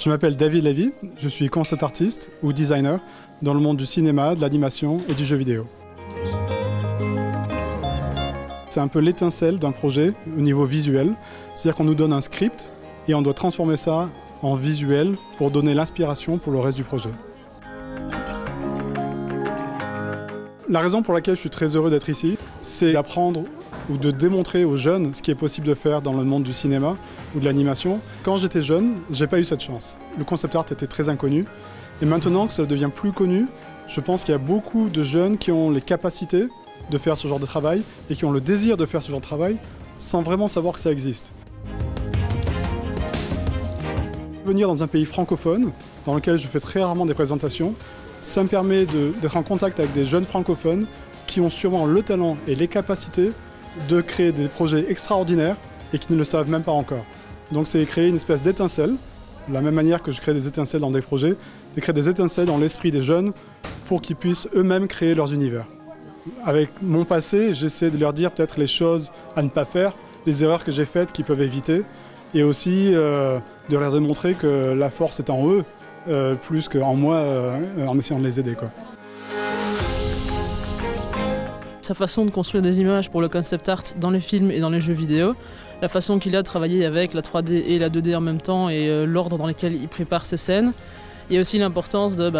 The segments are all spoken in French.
Je m'appelle David Lévy, je suis concept artiste ou designer dans le monde du cinéma, de l'animation et du jeu vidéo. C'est un peu l'étincelle d'un projet au niveau visuel, c'est-à-dire qu'on nous donne un script et on doit transformer ça en visuel pour donner l'inspiration pour le reste du projet. La raison pour laquelle je suis très heureux d'être ici, c'est d'apprendre ou de démontrer aux jeunes ce qui est possible de faire dans le monde du cinéma ou de l'animation. Quand j'étais jeune, j'ai pas eu cette chance. Le concept art était très inconnu. Et maintenant que ça devient plus connu, je pense qu'il y a beaucoup de jeunes qui ont les capacités de faire ce genre de travail et qui ont le désir de faire ce genre de travail sans vraiment savoir que ça existe. Venir dans un pays francophone, dans lequel je fais très rarement des présentations, ça me permet d'être en contact avec des jeunes francophones qui ont sûrement le talent et les capacités de créer des projets extraordinaires et qui ne le savent même pas encore. Donc c'est créer une espèce d'étincelle, de la même manière que je crée des étincelles dans des projets, de créer des étincelles dans l'esprit des jeunes pour qu'ils puissent eux-mêmes créer leurs univers. Avec mon passé, j'essaie de leur dire peut-être les choses à ne pas faire, les erreurs que j'ai faites qu'ils peuvent éviter, et aussi de leur démontrer que la force est en eux, plus qu'en moi, en essayant de les aider, quoi. Sa façon de construire des images pour le concept art dans les films et dans les jeux vidéo, la façon qu'il a de travailler avec la 3D et la 2D en même temps et l'ordre dans lequel il prépare ses scènes. Il y a aussi l'importance de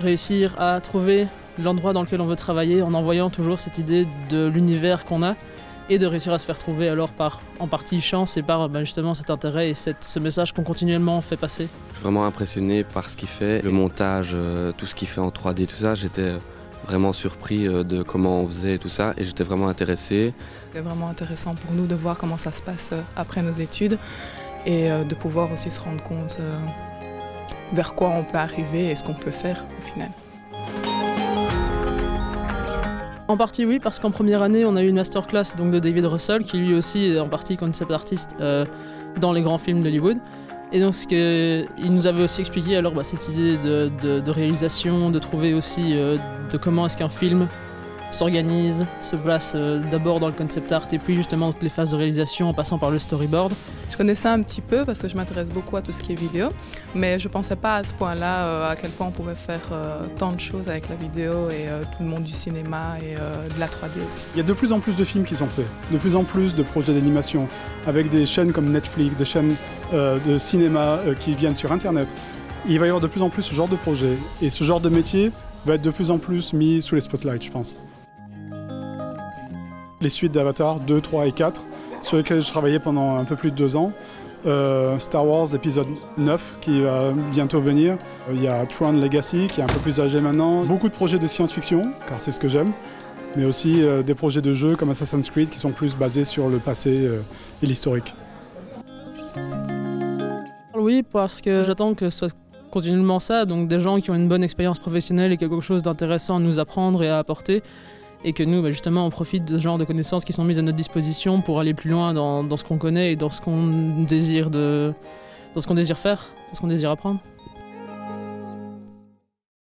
réussir à trouver l'endroit dans lequel on veut travailler en envoyant toujours cette idée de l'univers qu'on a et de réussir à se faire trouver alors par en partie chance et par justement cet intérêt et ce message qu'on continuellement fait passer. Je suis vraiment impressionné par ce qu'il fait, le montage, tout ce qu'il fait en 3D, tout ça. J'étais vraiment surpris de comment on faisait tout ça et j'étais vraiment intéressé. C'est vraiment intéressant pour nous de voir comment ça se passe après nos études et de pouvoir aussi se rendre compte vers quoi on peut arriver et ce qu'on peut faire au final. En partie oui, parce qu'en première année on a eu une masterclass donc, de David Russell qui lui aussi est en partie concept artiste dans les grands films d'Hollywood. Et donc il nous avait aussi expliqué alors cette idée de réalisation, de trouver aussi de comment est-ce qu'un film s'organise, se place d'abord dans le concept art et puis justement toutes les phases de réalisation en passant par le storyboard. Je connaissais un petit peu parce que je m'intéresse beaucoup à tout ce qui est vidéo, mais je ne pensais pas à ce point-là à quel point on pouvait faire tant de choses avec la vidéo et tout le monde du cinéma et de la 3D aussi. Il y a de plus en plus de films qui sont faits, de plus en plus de projets d'animation, avec des chaînes comme Netflix, des chaînes de cinéma qui viennent sur Internet. Et il va y avoir de plus en plus ce genre de projet et ce genre de métier va être de plus en plus mis sous les spotlights, je pense. Les suites d'Avatar 2, 3 et 4, sur lesquelles je travaillais pendant un peu plus de 2 ans. Star Wars épisode 9 qui va bientôt venir. Il y a Tron Legacy qui est un peu plus âgé maintenant. Beaucoup de projets de science-fiction, car c'est ce que j'aime. Mais aussi des projets de jeux comme Assassin's Creed qui sont plus basés sur le passé et l'historique. Oui, parce que j'attends que ce soit continuellement ça, donc des gens qui ont une bonne expérience professionnelle et quelque chose d'intéressant à nous apprendre et à apporter. Et que nous, justement, on profite de ce genre de connaissances qui sont mises à notre disposition pour aller plus loin dans ce qu'on connaît et dans ce qu'on désire faire, dans ce qu'on désire apprendre.